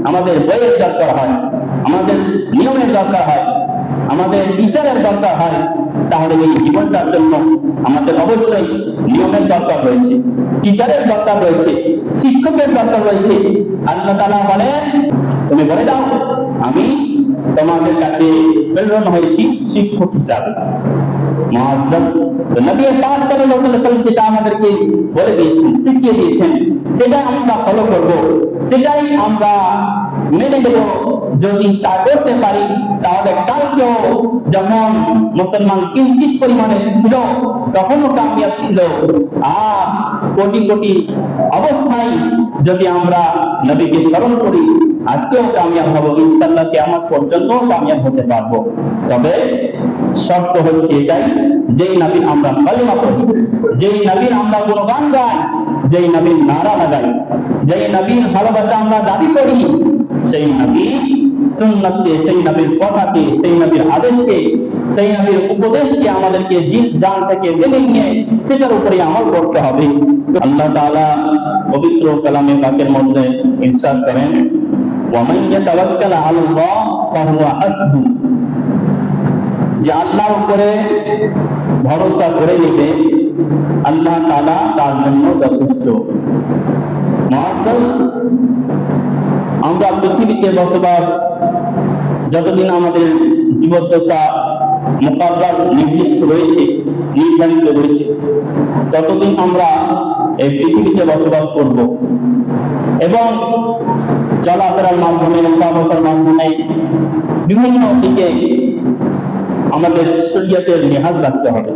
আমাদের বইয়ের দরকার হয়, আমাদের নিয়মের দরকার হয়, আমাদের বিচারের দরকার হয়, তাহলে এই জীবনটার জন্য আমাদের অবশ্যই নিয়মের দরকার রয়েছে, টিচারের দরকার রয়েছে, শিক্ষকের দরকার রয়েছে। আল্লাহ তাআলা বলেন, তুমি বলে দাও আমি তোমাদের কাছে প্রেরণ হয়েছি শিক্ষক হিসাবে। মুআজ্জাজ নবী পাক সাল্লাল্লাহু আলাইহি ওয়াসাল্লাম যেটা আমাদেরকে বলে দিয়েছেন, শিখিয়ে দিয়েছেন, সেটা আমরা ফলো করব, সেটাই আমরা মেনে নেব। যদি তা করতে পারি তাহলে কালকেও যখন মুসলমান কিঞ্চিত পরিমাণে ছিল তখনও কামিয়াব ছিল, আর কোটি কোটি অবস্থায় যদি আমরা নবীকে স্মরণ করি আজকেও কামিয়াব হব, ইনশাআল্লাহ কিয়ামত পর্যন্ত কামিয়াব হতে পারবো। তবে শর্ত হচ্ছে এটাই, যেই নবীর আমরা কালেমা পড়ি, যেই নবীর আমরা গুণগান গাই, যেই নবীর নারা লাগাই, যেই নবীর ভালোবাসা আমরা দাবি করি, সেই নবী সুন্নাতকে, সেই নবীর কথাকে, সেই নবীর আদেশকে, সেই নবীর উপদেশকে আমাদেরকে দিল জান থেকে মেনে নিয়ে সেটার উপরে আমল করতে হবে। আল্লাহ তাআলা পবিত্র কালামে পাকের মধ্যে ইরশাদ করেন, ওয়া মান ইয়াতাওয়াক্কাল আলাল্লাহ ফাহুয়া হাসবু, যে আল্লাহর উপরে ভরসা করে নেবে আল্লাহ তাআলা তার জন্য যথেষ্ট। মুআজ্জাজ, আমরা পৃথিবীতে বসবাস যতদিন আমাদের জীবদ্দশা মুকাদ্দার নির্দিষ্ট রয়েছে, নির্ধারিত রয়েছে, ততদিন আমরা এই পৃথিবীতে বসবাস করব এবং চলাফেরার মাধ্যমে, উঠা বসার মাধ্যমে বিভিন্ন দিকে আমাদের শরীয়তের লিহাজ রাখতে হবে,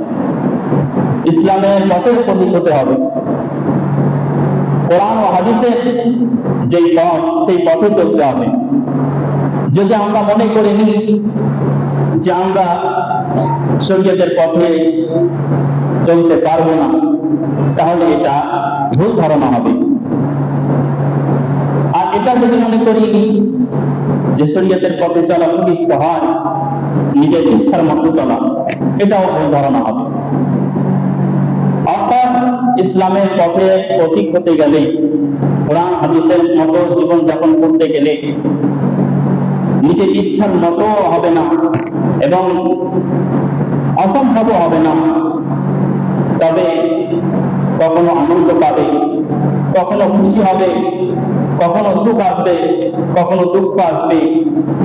ইসলামের পথের প্রতীক হতে হবে। কোরআন ও হাদিসের যেই পথ, সেই পথে চলতে হবে। যদি আমরা মনে করে নিই যে আমরা শরীয়তের পথে চলতে পারবো না, তাহলে এটা ভুল ধারণা হবে। আর এটা যদি মনে করি যে শরীয়তের পথে চলা খুবই সহজ, নিজের ইচ্ছার মতো চলা, এটাও ভুল ধারণা হবে। অর্থাৎ ইসলামের পথে পথিক হতে গেলে, কোরআন হাদিসের মতো জীবন যাপন করতে গেলে নিজের ইচ্ছার মতো হবে না এবং অসম্ভব হবে না। তবে কখনো আনন্দ পাবে, কখনো খুশি হবে, কখনো সুখ আসবে, কখনো দুঃখ আসবে,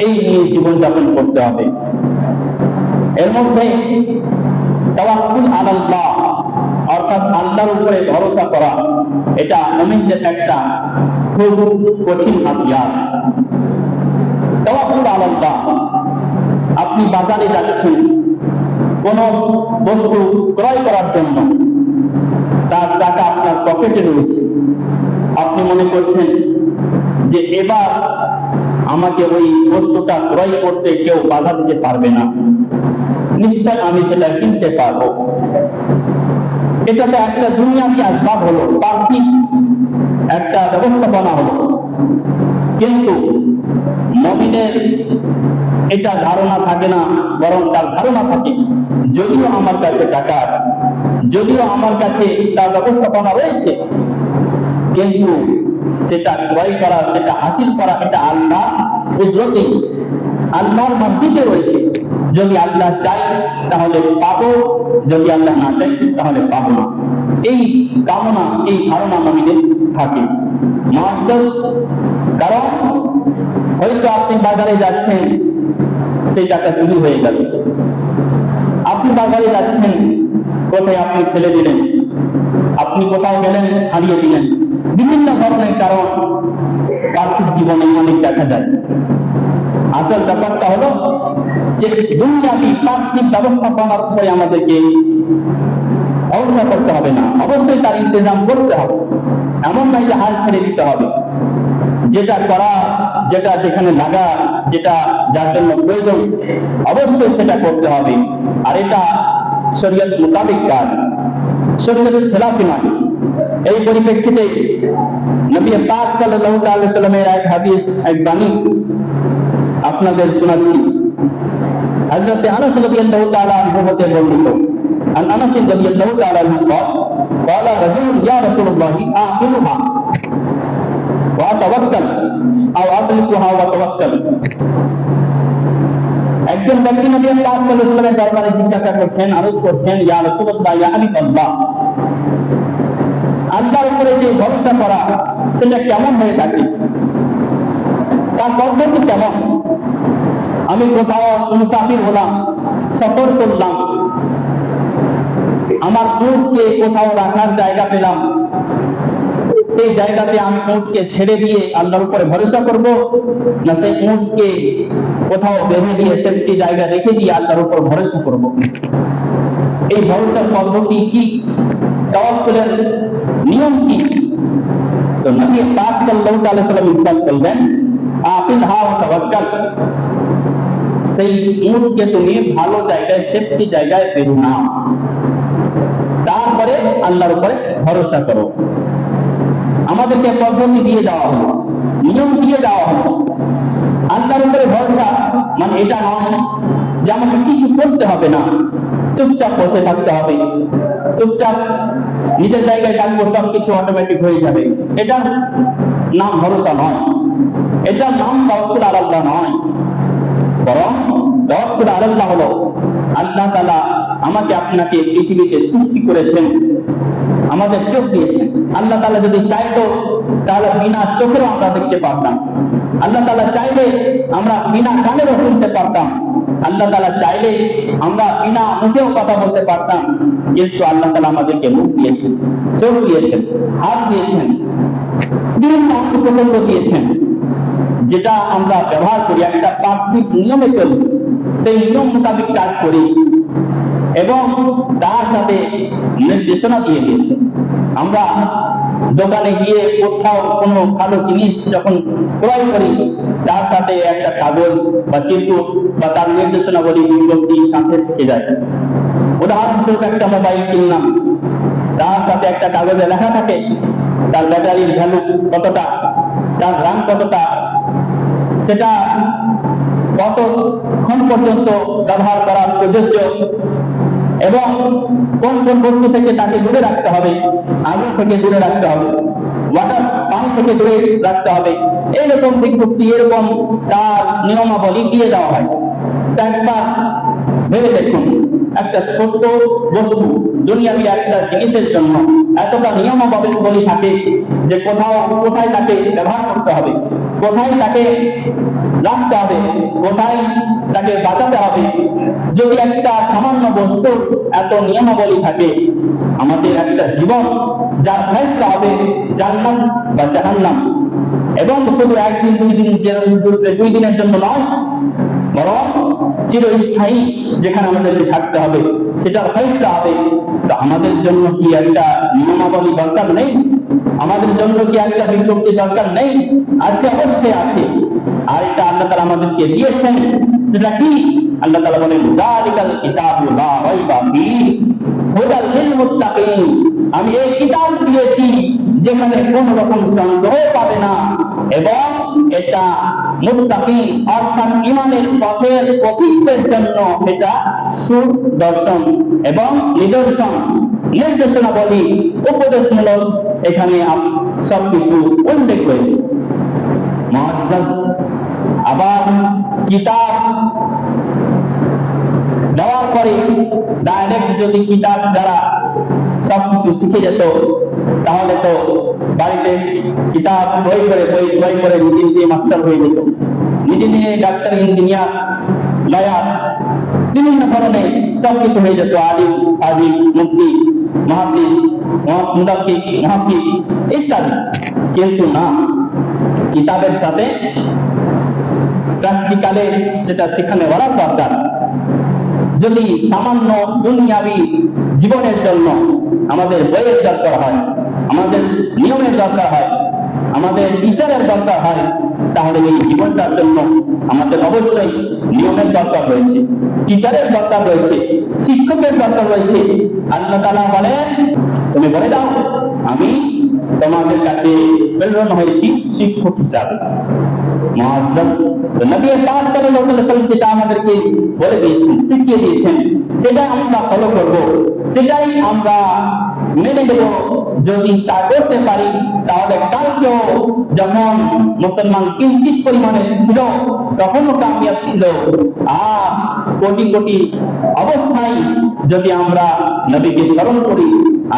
এই নিয়ে জীবন যাপন করতে হবে। এর মধ্যে তাওয়াক্কুল আলাল্লাহ, অর্থাৎ আল্লাহর উপরে ভরসা করা, এটা মুমিনদের একটা খুব কঠিন হাতিয়ার। তাওয়াক্কুল আলাল্লাহ, আপনি বাজারে যাচ্ছেন কোন বস্তু ক্রয় করার জন্য, তার টাকা আপনার পকেটে রয়েছে, আপনি মনে করছেন যে এবার আমাকে ওই বস্তুটা ক্রয় করতে কেউ বাধা দিতে পারবে না, নিশ্চয় আমি সেটা কিনতে পারবো। এটা তো একটা দুনিয়াবি আসবাব হলো, পার্থিব একটা ব্যবস্থাপনা হলো। কিন্তু মুমিনের এটা ধারণা থাকে না, বরং তার ধারণা থাকে যদিও আমার কাছে টাকা আছে, যদিও আমার কাছে তার ব্যবস্থাপনা রয়েছে, কিন্তু সেটা ক্রয় করা, সেটা হাসিল করা, এটা আল্লাহ কুদরতে, আল্লাহর মর্জিতে রয়েছে। যদি আল্লাহ চাই তাহলে পাবো, যদি আল্লাহ না চাই তাহলে পাবো না। এই কামনা, এই ধারণা মুমিনের থাকে। মুআজ্জাজ, কারণ হয়তো আপনি বাজারে যাচ্ছেন, সেই টাকা চুরি হয়ে গেল, আপনি বাজারে যাচ্ছেন, কোথায় আপনি ফেলে দিলেন, আপনি কোথাও গেলেন, হারিয়ে দিলেন। বিভিন্ন ধরনের কারণ পার্থিব জীবনে অনেক দেখা যায়। আসল ব্যাপারটা হলো যে দুনিয়াবি পার্থিব ব্যবস্থাপনার উপরে আমাদেরকে ভরসা করতে হবে না, অবশ্যই তার ইন্তজাম করতে হবে। এমন নয় যে হাল ছেড়ে দিতে হবে, যেটা করা, যেটা যেখানে লাগা, যেটা যার জন্য প্রয়োজন, অবশ্যই সেটা করতে হবে। আর এটা শরীয়ত মোতাবেক কাজ, শরীয়তের খেলাফি নয়। এই পরিপ্রেক্ষিতে নবী পাক সাল্লাল্লাহু আলাইহি ওয়াসাল্লামের এক হাদিস, এক বাণী আপনাদের শোনাচ্ছি। হযরত আনাস রাদিয়াল্লাহু তাআলা আনহু হতে বর্ণিত, আন আনাস রাদিয়াল্লাহু তাআলা আনহু قال رجل يا رسول الله آخذها وأتوكل আও আতলিকুহা ওয়া তাওয়াক্কাল। একজন ব্যক্তি নবী পাক সাল্লাল্লাহু আলাইহি ওয়াসাল্লামের দরবারে জিজ্ঞাসা করছেন, আরজ করছেন, ইয়া রাসূলুল্লাহ, ইয়া হাবিবাল্লাহ, আল্লাহর উপরে যে ভরসা করা সেটা কেমন হয়ে থাকে, তার পদ্ধতি কেমন? আমি কোথাও মুসাফির হলাম, সফর করলাম, আমার উটকে কোথাও রাখার জায়গা পেলাম, সেই জায়গাতে আমি উটকে ছেড়ে দিয়ে আল্লাহর উপরে ভরসা করব, না সেই উটকে কোথাও বেঁধে দিয়ে সেফটি জায়গা রেখে দিয়ে আল্লাহর উপর ভরসা করব? এই ভরসার পদ্ধতি কি? তাওয়াক্কুলের নিয়ম কি? তো নবী পাক সাল্লাল্লাহু আলাইহি ওয়াসাল্লাম ইরশাদ করলেন, আকিলহা ওয়া তাওয়াক্কাল, সেই উটকে তুমি ভালো জায়গায় সেফটি জায়গায় বেঁধে নাও, তারপরে আল্লাহর উপরে ভরসা করো। আমাদেরকে পদ্ধতি দিয়ে দেওয়া হলো, নিয়ম দিয়ে দেওয়া হলো। আল্লাহর উপরে ভরসা মানে এটা নয় যে আমাকে কিছু করতে হবে না, চুপচাপ বসে থাকতে হবে, চুপচাপ নিজের জায়গায় থাকবো, সব কিছু অটোমেটিক হয়ে যাবে। এটার নাম ভরসা নয়, এটার নাম তাওয়াক্কুল আলাল্লাহ নয়। বরং তাওয়াক্কুল আলাল্লাহ হলো আল্লাহ তাআলা আমাকে আপনাকে পৃথিবীতে সৃষ্টি করেছেন, আমাদের চোখ দিয়েছেন। আল্লাহ তাআলা যদি চাইতো তাহলে বিনা চোখেরও আমরা দেখতে পারতাম। আল্লাহ তাআলা চাইলে আমরা বিনা কানেরও শুনতে পারতাম। আল্লাহ তাআলা চাইলে আমরা বিনা মুখেও কথা বলতে পারতাম। কিন্তু আল্লাহ তাআলা আমাদেরকে মুখ দিয়েছেন, চোখ দিয়েছেন, হাত দিয়েছেন, বিভিন্ন অঙ্গ প্রত্যঙ্গ দিয়েছেন, যেটা আমরা ব্যবহার করি, একটা পার্থিব নিয়মে চলি, সেই নিয়ম মোতাবেক কাজ করি এবং তার সাথে নির্দেশনা দিয়ে দিয়েছে। আমরা দোকানে গিয়ে কোথাও কোনো ভালো জিনিস যখন ক্রয় করি, তার সাথে একটা কাগজ বা চিরকুট বা তার নির্দেশনাবলী বিজ্ঞপ্তি সাথে থেকে যায়। উদাহরণস্বরূপ একটা মোবাইল কিনলাম, তার সাথে একটা কাগজে লেখা থাকে তার ব্যাটারির ভ্যালু কতটা, তার রাম কতটা, সেটা কতক্ষণ পর্যন্ত ব্যবহার করা প্রযোজ্য এবং কোন কোন বস্তু থেকে তাকে দূরে রাখতে হবে, আগুন থেকে দূরে রাখতে হবে, ওয়াটার পানি থেকে দূরে রাখতে হবে। এইরকম বিজ্ঞপ্তি, এরকম তার নিয়মাবলী দিয়ে দেওয়া হয়। তা একবার ভেবে দেখুন, একটা ছোট্ট বস্তু, দুনিয়াবি একটা জিনিসের জন্য এতটা নিয়মাবলী থাকে যে কোথায় তাকে ব্যবহার করতে হবে, কোথায় তাকে রাখতে হবে, কোথায় তাকে বাঁচাতে হবে। যদি একটা সামান্য বস্তু এত নিয়মাবলী থাকে, আমাদের একটা জীবন যার ফয়সালা হবে জান্নাত বা জাহান্নাম, এবং শুধু একদিন দুই দিনের জন্য নয়, বরং চিরস্থায়ী যেখানে আমাদেরকে থাকতে হবে, সেটার ফয়সালা হবে। তো আমাদের জন্য কি একটা নিয়মাবলী দরকার নেই? আমাদের জন্য কি একটা বিজ্ঞপ্তি দরকার নেই? আজকে অবশ্যই আছে। আর এটা আল্লাহ তাআলা আমাদেরকে দিয়েছেন। সেটা কি? আল্লাহ তাআলা বলেন, যালিকাল কিতাবু লা রাইবা ফীহি হুদাল লিল মুত্তাকিন। আমি এই কিতাব দিয়েছি যেখানে কোন রকম সন্দেহ পাবে না, এবং এটা মুত্তাকি অর্থাৎ ঈমানের পথের পথিকদের জন্য এটা সুদর্শন এবং নিদর্শন, নির্দেশনাবলী, উপদেশমূলক এখানে সবকিছু উল্লেখ হয়েছে। মুআজ্জাজ। আবার কিতাব দেওয়ার পরে ডাইরেক্ট যদি কিতাব দ্বারা সবকিছু শিখে যেত, তাহলে তো বাড়িতে কিতাব বই করে নিজে নিজে মাস্টার হয়ে যেত, নিজে নিজে ডাক্তার, ইঞ্জিনিয়ার, লয়ার, বিভিন্ন ধরনের সবকিছু হয়ে যেত, আলিম, হাজিব, মুফতি, মুহাদ্দিস, মুদাক্কিক, মুহাক্কিক ইত্যাদি। কিন্তু না, কিতাবের সাথে প্র্যাকটিক্যালে সেটা সেখানে বলা দরকার। যদি সামান্য দুনিয়াবি জীবনের জন্য আমাদের বইয়ের দরকার হয়, আমাদের নিয়মের দরকার হয়, আমাদের বিচারের দরকার হয়, তাহলে এই জীবনটার জন্য আমাদের অবশ্যই নিয়মের দরকার রয়েছে, টিচারের দরকার রয়েছে, শিক্ষকের দরকার রয়েছে। আল্লাহ তাআলা বলেন, তুমি বলে দাও আমি তোমাদের কাছে প্রেরণ হয়েছি শিক্ষক হিসাবে। মুআজ্জাজ। নবী পাক সাল্লাল্লাহু আলাইহি ওয়াসাল্লাম যেটা আমাদেরকে বলে দিয়েছেন, শিখিয়ে দিয়েছেন, সেটা আমরা ফলো করব, সেটাই আমরা মেনে নেব। যদি তা করতে পারি তাহলে কালকেও যখন মুসলমান কিঞ্চিত পরিমাণে ছিল তখনও কামিয়াব ছিল, আর কোটি কোটি অবস্থায় যদি আমরা নবীকে স্মরণ করি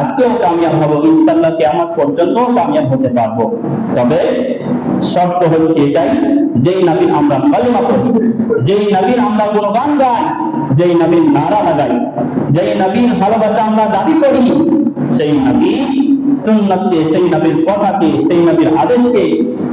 আজকেও কামিয়াব হব, ইনশাআল্লাহ কিয়ামত পর্যন্ত কামিয়াব হতে পারবো। তবে শর্ত হচ্ছে এটাই, যেই নবীর আমরা কালেমা পড়ি, যেই নবীর আমরা গুণগান গাই, যেই নবীর নারা লাগাই, যেই নবীর ভালোবাসা আমরা দাবি করি, সেই নবী সুন্নতকে, সেই নবীর কথাকে, সেই নবীর আদেশকে,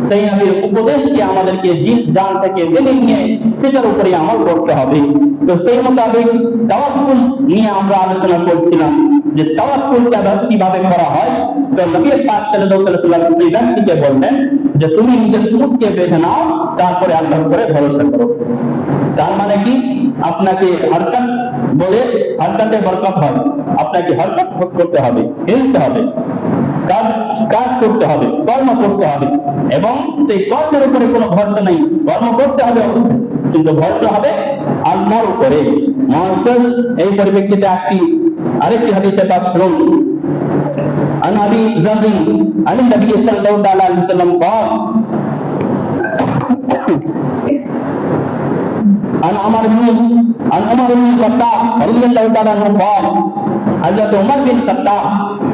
সেই নবীর উপদেশকে আমাদেরকে দিল জান থেকে মেনে নিয়ে সেটার উপরে আমল করতে হবে। তো সেই মোতাবেক তাওয়াক্কুল নিয়ে আমরা আলোচনা করছিলাম যে তাওয়াক্কুলটা কিভাবে করা হয়। তো নবী পাক সাল্লাল্লাহু আলাইহি ওয়াসাল্লাম এই ব্যক্তিকে বললেন যে তুমি নিজের উটকে বেঁধে নাও, তারপরে আল্লাহর উপরে ভরসা করো। তার মানে কি, আপনাকে হরকত বলে হরকতে বরকত হয়, আপনাকে হরকত করতে হবে, খেলতে হবে, কাজ করতে হবে, কর্ম করতে হবে, এবং সেই কর্মের উপরে কোনো ভরসা নেই, কর্ম করতে হবে অবশ্যই, কিন্তু ভরসা হবে আল্লাহর উপরে। মুআজ্জাজ এই পরিপ্রেক্ষিতে আরেকটি হাদিসে পাক শুনুন। আন আবি যার আন নবী সাল্লাল্লাহু আলাইহি ওয়াসাল্লাম قال عن عمر بن الخطاب رضي الله تعالى عنه قال হযরত উমর বিন খাত্তাব,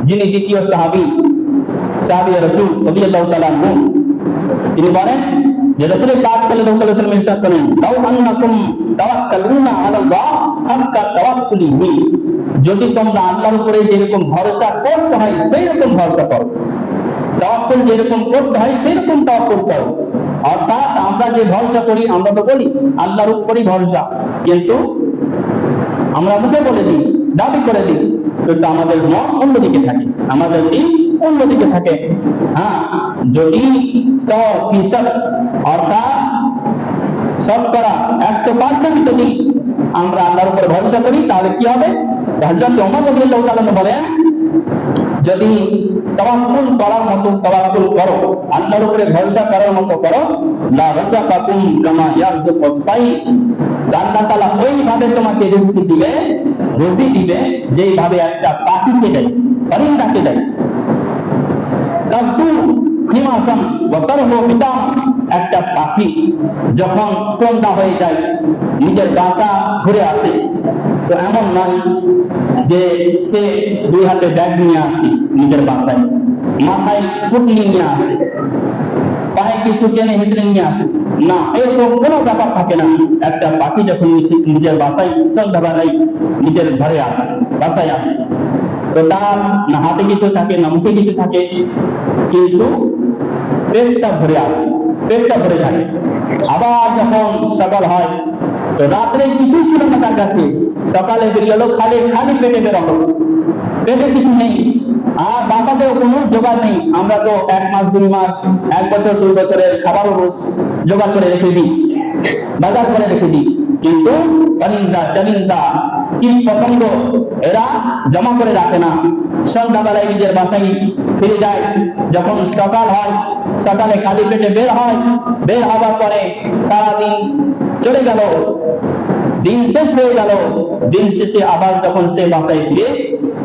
যিনি দ্বিতীয় সাহাবী রাসূল রাদিয়াল্লাহু তাআলা আনহু, তিনি বলেন যে রাসূল পাক সাল্লাল্লাহু আলাইহি ওয়াসাল্লাম ইরশাদ করেন, লাউ আন্নাকুম তাওয়াক্কালুনা আলাল্লাহ হাক্কা তাওয়াক্কুলিহি, যদি তোমরা আল্লাহর উপরে যেরকম ভরসা করতে হয় সেই রকম ভরসা করো, তাওয়াক্কুল যেরকম করতে হয় সেই রকম তাওয়াক্কুল করো। অর্থাৎ আমরা যে ভরসা করি, আমরা তো বলি আল্লাহর উপরেই ভরসা, কিন্তু আমরা মুখে বলে দিই, দাবি করে দিই, কিন্তু আমাদের মন অন্যদিকে থাকে, আমাদের দিন অন্যদিকে থাকে। হ্যাঁ, যদি 100% অর্থাৎ শতকরা 100% যদি আমরা আল্লাহর উপরে ভরসা করি তাহলে কি হবে? হযরত ওমর রাদিয়াল্লাহু তাআলা বলেন, যদি তাওয়াক্কুল করার মতো তাওয়াক্কুল করো, আল্লাহর উপরে ভরসা করার মতো করো, লা রাযাকাকুম কামা ইয়ারযুকুত তাইর, আল্লাহ তাআলা ওইভাবে তোমাকে রিজকি দিবে, রুজি দিবে যেইভাবে একটা পাখিকে দেয়, পরিন্দাকে দেয়। তাকু খিমাসান ওয়া তারহু বিদাম, একটা পাখি যখন সন্ধ্যা হয়ে যায় নিজের বাসা ঘুরে আসে, তো এমন নয় যে সে দুই হাতে ব্যাগ নিয়ে আসে নিজের বাসায়, মাথায় পুটলি নিয়ে আসে, পায়ে কিছু টেনে হিঁচড়ে নিয়ে আসে, না, এরকম কোনো ব্যাপার থাকে না। একটা পাখি যখন নিজের বাসায় সন্ধ্যাবেলায় নিজের ঘরে আসে, বাসায় আসে, তো তার না হাতে কিছু থাকে না মুখে কিছু থাকে, কিন্তু পেটটা ভরে আসে, পেটটা ভরে থাকে। আবার যখন সকাল হয়, তো রাত্রে কিছুই ছিল না তার কাছে, সকালে বেরিয়ে গেল, খালি পেটে বেরোলো, পেটে কিছু নেই, আর বাসাতেও কোনো জোগাড় নেই। আমরা তো 1 মাস 2 মাস 1 বছর 2 বছরের খাবারও জোগাড় করে রেখে দিই, বাজার করে রেখে দিই, কিন্তু পরিন্দা চরিন্দা কীট পতঙ্গ এরা জমা করে রাখে না, সন্ধ্যাবেলায় নিজের বাসায় ফিরে যায়। যখন সকাল হয়, সকালে খালি পেটে বের হয়, বের হওয়ার পরে সারাদিন চলে গেল, দিন শেষ হয়ে গেল, দিন শেষে আবার যখন সে বাসায় ফিরে,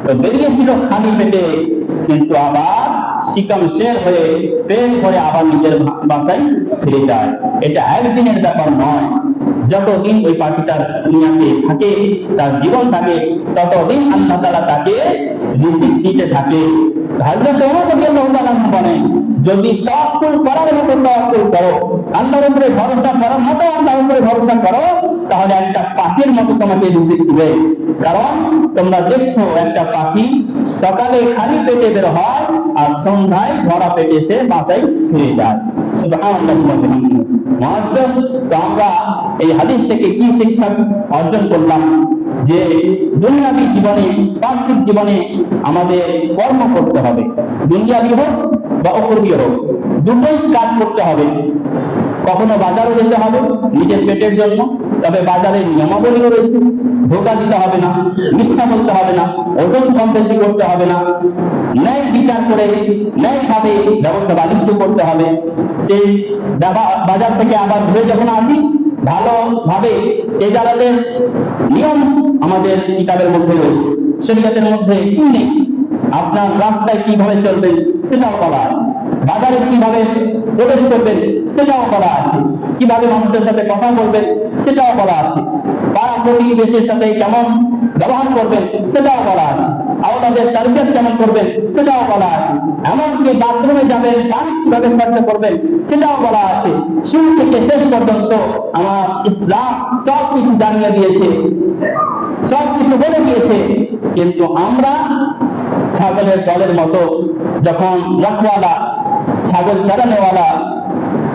তো বেরিয়েছিল খালি পেটে, কিন্তু আবার শিকাম শের হয়ে পেট ভরে আবার নিজের বাসায় ফিরে যায়। এটা একদিনের ব্যাপার নয়, যতদিন ওই পাখিটার দুনিয়াতে থাকে, তার জীবন থাকে, ততদিন আল্লাহ তাআলা তাকে রিজিক দিতে থাকে। হযরত ওমর রাদিয়াল্লাহু তাআলা বলেন, যদি তাওয়াক্কুল করার মতো তাওয়াক্কুল করো, আল্লাহর উপরে ভরসা করার মতো আল্লাহর উপরে ভরসা করো, তাহলে একটা পাখির মতো তোমাকে রিজিক দিবে। কারণ তোমরা দেখছো একটা পাখি সকালে খালি পেটে বের হয়, আর সন্ধ্যায় ভরা পেটে সে বাসায় ফিরে যায়। সুবহানাল্লাহ। মুআজ্জাজ, তো আমরা এই হাদিস থেকে কি শিক্ষা অর্জন করলাম? যে দুনিয়াবী জীবনে, পার্থিব জীবনে আমাদের কর্ম করতে হবে, দুনিয়াবী হোক বা অপরবীয় হোক, দুটোই কাজ করতে হবে। কখনো বাজারে যেতে হবে নিজের পেটের জন্য, তবে বাজারের নিয়মাবলীও রয়েছে, ধোঁকা দিতে হবে না, মিথ্যা বলতে হবে না, ওজন কম বেশি করতে হবে না, ন্যায় বিচার করে ন্যায়ভাবে ব্যবসা বাণিজ্য করতে হবে। সেই বাজার থেকে আবার ঘুরে যখন আসি, ভালোভাবে তেজারাতের নিয়ম আমাদের কিতাবের মধ্যে রয়েছে, শরীয়তের মধ্যে কি নেই, আপনার রাস্তায় কিভাবে চলবেন সেটাও বলা আছে, বাজারে কিভাবে প্রবেশ করবেন সেটাও বলা আছে, কিভাবে মানুষের সাথে কথা বলবেন সেটাও বলা আছে, পাড়া প্রতিবেশীর সাথে কেমন ব্যবহার করবেন সেটাও বলা আছে, আওলাদের তারবিয়ত কেমন করবেন সেটাও বলা আছে, এমনকি বাথরুমে যাবেন পানি কিভাবে খরচ করবেন সেটাও বলা আছে। শুরু থেকে শেষ পর্যন্ত আমার ইসলাম সবকিছু জানিয়ে দিয়েছে, সবকিছু বলে দিয়েছে। কিন্তু আমরা ছাগলের দলের মতো যখন রখওয়ালা ছাগল চড়ানোওয়ালা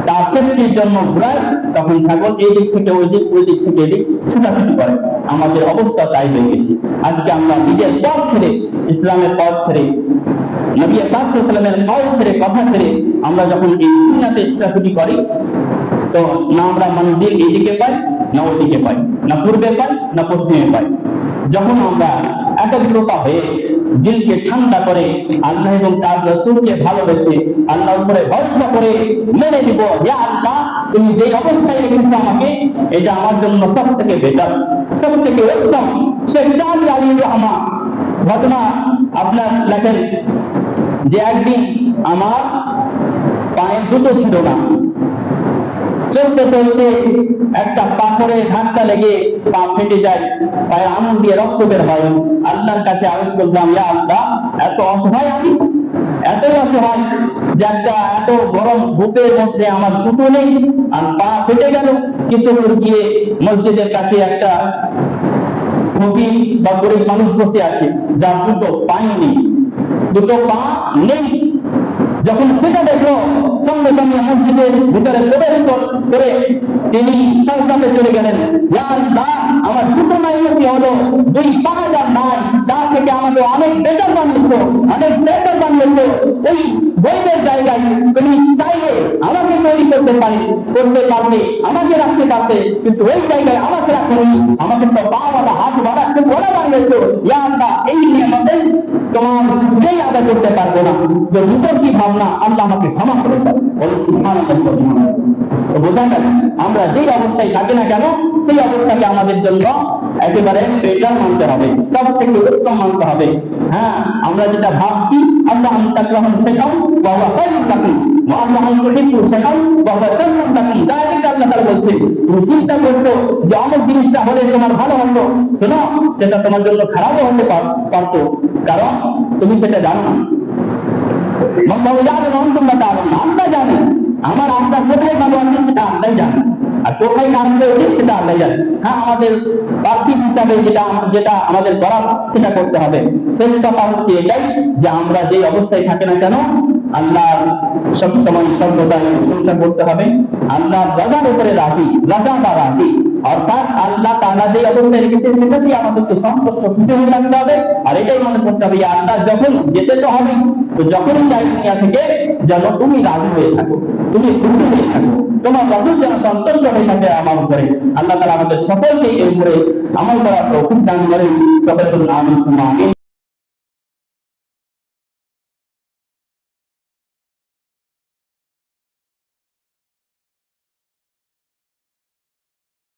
তার সেফটির জন্য ঘুরায়, তখন ছাগল এই দিক থেকে ওই দিক, ওই দিক থেকে এদিক ছুটাছুটি করে। আমাদের অবস্থা তাই হয়ে গেছে। আজকে আমরা নিজের পথ ছেড়ে, ইসলামের পথ ছেড়ে, নবী পাক সাল্লাল্লাহু আলাইহি ওয়াসাল্লামের পথ ছেড়ে, কথা ছেড়ে আমরা যখন এই দুনিয়াতে ছুটাছুটি করি, তো না আমরা মঞ্জিল এইদিকে পাই, না ওইদিকে পাই, না পূর্বে পাই, না পশ্চিমে পাই। যখন আমরা একাগ্রতা হয়ে দিলকে ঠান্ডা করে আল্লাহ এবং তার রাসূলকে ভালোবেসে আল্লাহর উপরে ভরসা করে মেনে নিব, হে আল্লাহ তুমি যে অবস্থায় রেখেছো আমাকে, এটা আমার জন্য সব থেকে বেটার, সব থেকে উত্তম। শেখ সাদি আলী রহমান ঘটনা আপনার লেখেন যে একদিন আমার পায়ে জুতো ছিল না, চলতে চলতে একটা পাথরে ধাক্কা লেগে পা ফেটে যায়, পায়ে আঙুল দিয়ে রক্ত বের হয়। আল্লাহর কাছে আবেদন করলাম, ইয়া আল্লাহ এত অসহায় আমি, এতই অসহায় যে একটা এত গরম বুকের মধ্যে আমার জুতো নেই আর পা ফেটে গেল। কিছু দূর গিয়ে মসজিদের কাছে একটা ফকির বা গরিব মানুষ বসে আছে যার দুটো পাই নেই, দুটো পা নেই। যখন সেটা দেখলো সঙ্গে সঙ্গে মসজিদের ভিতরে প্রবেশ করে তিনি সাজদাতে চলে গেলেন, ইয়া আল্লাহ আমার দুটো নাই কি হলো, দুই পা যার নাই তার থেকে আমাকে অনেক বেটার বানিয়েছো, অনেক বেটার বানিয়েছো। ওই বইয়ের জায়গায় তুমি চাইলে আমাকে তৈরি করতে পারবে, আমাকে রাখতে পারবে, কিন্তু ওই জায়গায় আমাকে রাখুনি, আমাকে তো পা বাঁধা হাত বাঁধা ওরা বানিয়েছো। ইয়া আল্লাহ এই নিয়ামতে তোমার শুকরিয়া আদায় করতে পারবো না, যে ভিতর কি ভাবনা, আল্লাহ আমাকে ক্ষমা করে দাও। বোঝা গেল আমরা যেই অবস্থায় থাকি না কেন সেই অবস্থাকে আমাদের জন্য একেবারে বেটার মানতে হবে, সব থেকে উত্তম মানতে হবে। হ্যাঁ, আমরা যেটা ভাবছি আল্লাহ তাকরাহুন সেটাও ওয়া খায়রুল লাকুম ওয়া আল্লাহ তুহিব্বু সেটাও ওয়া শাররুল লাকুম। ডাইরেক্ট আল্লাহ তাআলা বলছে তুমি চিন্তা করছো যে অমুক জিনিসটা হলে তোমার ভালো হতো, শোনো সেটা তোমার জন্য খারাপও হতে পারতো, কারণ তুমি সেটা জানো না। আল্লাহ জানে আমরা কোথায় ভালো আছি সেটা আল্লাহ জানে, আর কোথায় খারাপ হয়েছে সেটা আল্লাহ জানে। হ্যাঁ, আমাদের পার্থিব হিসাবে যেটা আমাদের করার সেটা করতে হবে। শেষ কথা হচ্ছে এটাই যে আমরা যে অবস্থায় থাকি না কেন আল্লাহ সবসময় সর্বদাই প্রশংসা করতে হবে। আল্লাহর রাজার উপরে রাজি, রাজা বা রাজি, অর্থাৎ আল্লাহ তাআলা যে অবস্থায় রেখেছে সেটাতেই আমাদেরকে সন্তুষ্ট খুশি হয়ে থাকতে হবে। আর এটাই মনে করতে হবে আল্লাহ যখন যেতে তো হবে, তো যখনই যাই দুনিয়া থেকে যেন তুমি রাজি হয়ে থাকো, তুমি খুশি হয়ে থাকো, তোমার রাসূল যেন সন্তুষ্ট হয়ে থাকে আমার উপরে। আল্লাহ তাআলা আমাদের সকলকে এর উপরে আমল করার তৌফিক দান করেন। সকলে বলুন আমিন সুম্মা আমিন।